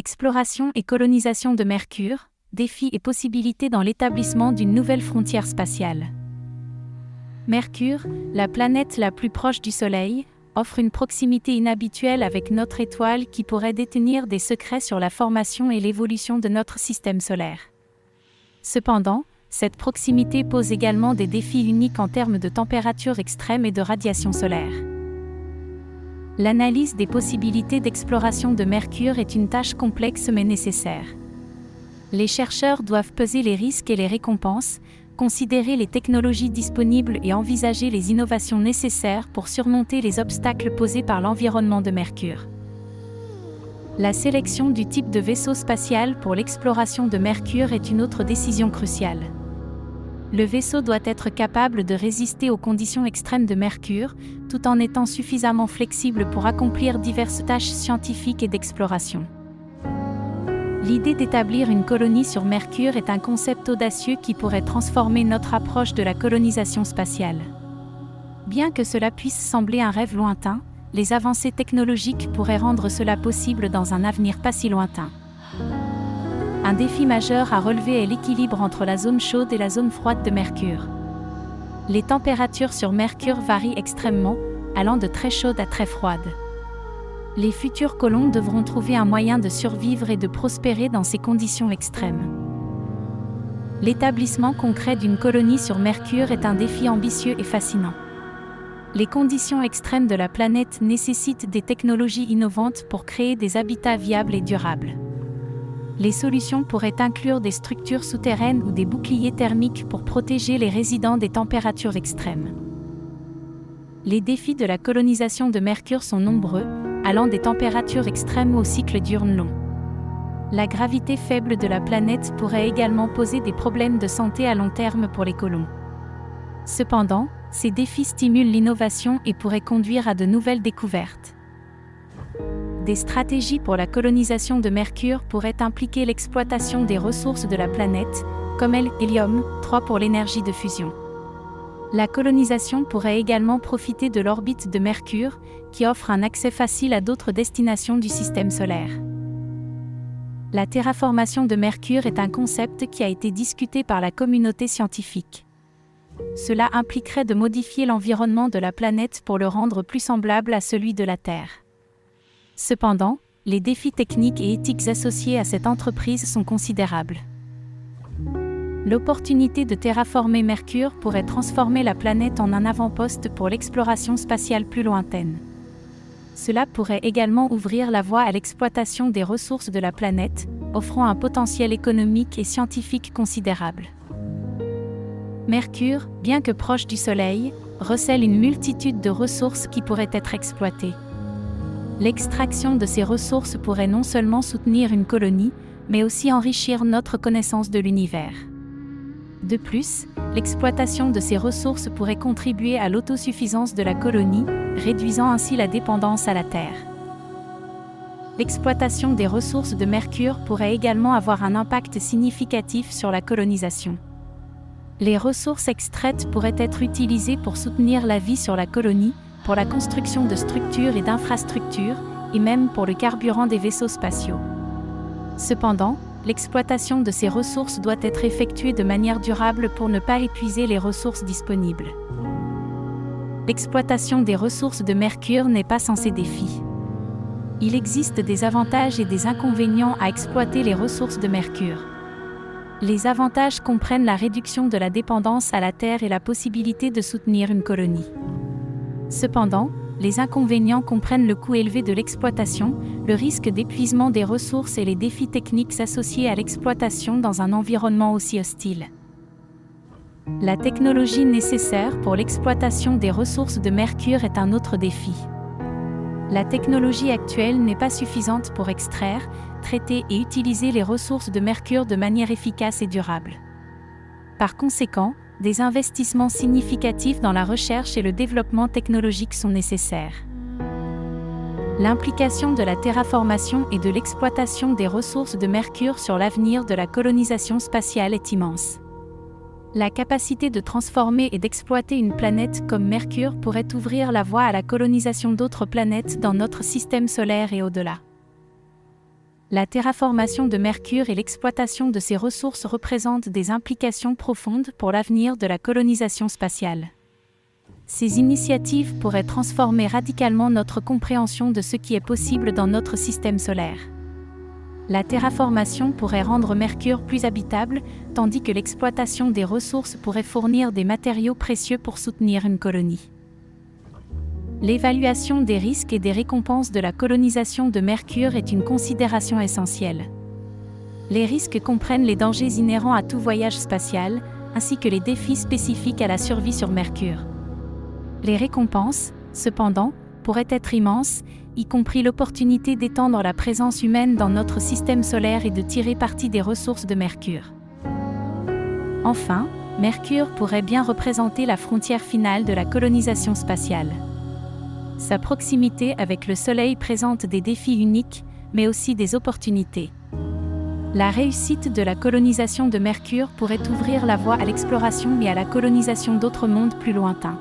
Exploration et colonisation de Mercure, défis et possibilités dans l'établissement d'une nouvelle frontière spatiale. Mercure, la planète la plus proche du Soleil, offre une proximité inhabituelle avec notre étoile qui pourrait détenir des secrets sur la formation et l'évolution de notre système solaire. Cependant, cette proximité pose également des défis uniques en termes de température extrême et de radiation solaire. L'analyse des possibilités d'exploration de Mercure est une tâche complexe mais nécessaire. Les chercheurs doivent peser les risques et les récompenses, considérer les technologies disponibles et envisager les innovations nécessaires pour surmonter les obstacles posés par l'environnement de Mercure. La sélection du type de vaisseau spatial pour l'exploration de Mercure est une autre décision cruciale. Le vaisseau doit être capable de résister aux conditions extrêmes de Mercure, tout en étant suffisamment flexible pour accomplir diverses tâches scientifiques et d'exploration. L'idée d'établir une colonie sur Mercure est un concept audacieux qui pourrait transformer notre approche de la colonisation spatiale. Bien que cela puisse sembler un rêve lointain, les avancées technologiques pourraient rendre cela possible dans un avenir pas si lointain. Un défi majeur à relever est l'équilibre entre la zone chaude et la zone froide de Mercure. Les températures sur Mercure varient extrêmement, allant de très chaudes à très froides. Les futurs colons devront trouver un moyen de survivre et de prospérer dans ces conditions extrêmes. L'établissement concret d'une colonie sur Mercure est un défi ambitieux et fascinant. Les conditions extrêmes de la planète nécessitent des technologies innovantes pour créer des habitats viables et durables. Les solutions pourraient inclure des structures souterraines ou des boucliers thermiques pour protéger les résidents des températures extrêmes. Les défis de la colonisation de Mercure sont nombreux, allant des températures extrêmes au cycle diurne long. La gravité faible de la planète pourrait également poser des problèmes de santé à long terme pour les colons. Cependant, ces défis stimulent l'innovation et pourraient conduire à de nouvelles découvertes. Des stratégies pour la colonisation de Mercure pourraient impliquer l'exploitation des ressources de la planète, comme l'hélium-3 pour l'énergie de fusion. La colonisation pourrait également profiter de l'orbite de Mercure, qui offre un accès facile à d'autres destinations du système solaire. La terraformation de Mercure est un concept qui a été discuté par la communauté scientifique. Cela impliquerait de modifier l'environnement de la planète pour le rendre plus semblable à celui de la Terre. Cependant, les défis techniques et éthiques associés à cette entreprise sont considérables. L'opportunité de terraformer Mercure pourrait transformer la planète en un avant-poste pour l'exploration spatiale plus lointaine. Cela pourrait également ouvrir la voie à l'exploitation des ressources de la planète, offrant un potentiel économique et scientifique considérable. Mercure, bien que proche du Soleil, recèle une multitude de ressources qui pourraient être exploitées. L'extraction de ces ressources pourrait non seulement soutenir une colonie, mais aussi enrichir notre connaissance de l'univers. De plus, l'exploitation de ces ressources pourrait contribuer à l'autosuffisance de la colonie, réduisant ainsi la dépendance à la Terre. L'exploitation des ressources de Mercure pourrait également avoir un impact significatif sur la colonisation. Les ressources extraites pourraient être utilisées pour soutenir la vie sur la colonie, pour la construction de structures et d'infrastructures, et même pour le carburant des vaisseaux spatiaux. Cependant, l'exploitation de ces ressources doit être effectuée de manière durable pour ne pas épuiser les ressources disponibles. L'exploitation des ressources de Mercure n'est pas sans ces défis. Il existe des avantages et des inconvénients à exploiter les ressources de Mercure. Les avantages comprennent la réduction de la dépendance à la Terre et la possibilité de soutenir une colonie. Cependant, les inconvénients comprennent le coût élevé de l'exploitation, le risque d'épuisement des ressources et les défis techniques associés à l'exploitation dans un environnement aussi hostile. La technologie nécessaire pour l'exploitation des ressources de Mercure est un autre défi. La technologie actuelle n'est pas suffisante pour extraire, traiter et utiliser les ressources de Mercure de manière efficace et durable. Par conséquent, des investissements significatifs dans la recherche et le développement technologique sont nécessaires. L'implication de la terraformation et de l'exploitation des ressources de Mercure sur l'avenir de la colonisation spatiale est immense. La capacité de transformer et d'exploiter une planète comme Mercure pourrait ouvrir la voie à la colonisation d'autres planètes dans notre système solaire et au-delà. La terraformation de Mercure et l'exploitation de ses ressources représentent des implications profondes pour l'avenir de la colonisation spatiale. Ces initiatives pourraient transformer radicalement notre compréhension de ce qui est possible dans notre système solaire. La terraformation pourrait rendre Mercure plus habitable, tandis que l'exploitation des ressources pourrait fournir des matériaux précieux pour soutenir une colonie. L'évaluation des risques et des récompenses de la colonisation de Mercure est une considération essentielle. Les risques comprennent les dangers inhérents à tout voyage spatial, ainsi que les défis spécifiques à la survie sur Mercure. Les récompenses, cependant, pourraient être immenses, y compris l'opportunité d'étendre la présence humaine dans notre système solaire et de tirer parti des ressources de Mercure. Enfin, Mercure pourrait bien représenter la frontière finale de la colonisation spatiale. Sa proximité avec le Soleil présente des défis uniques, mais aussi des opportunités. La réussite de la colonisation de Mercure pourrait ouvrir la voie à l'exploration et à la colonisation d'autres mondes plus lointains.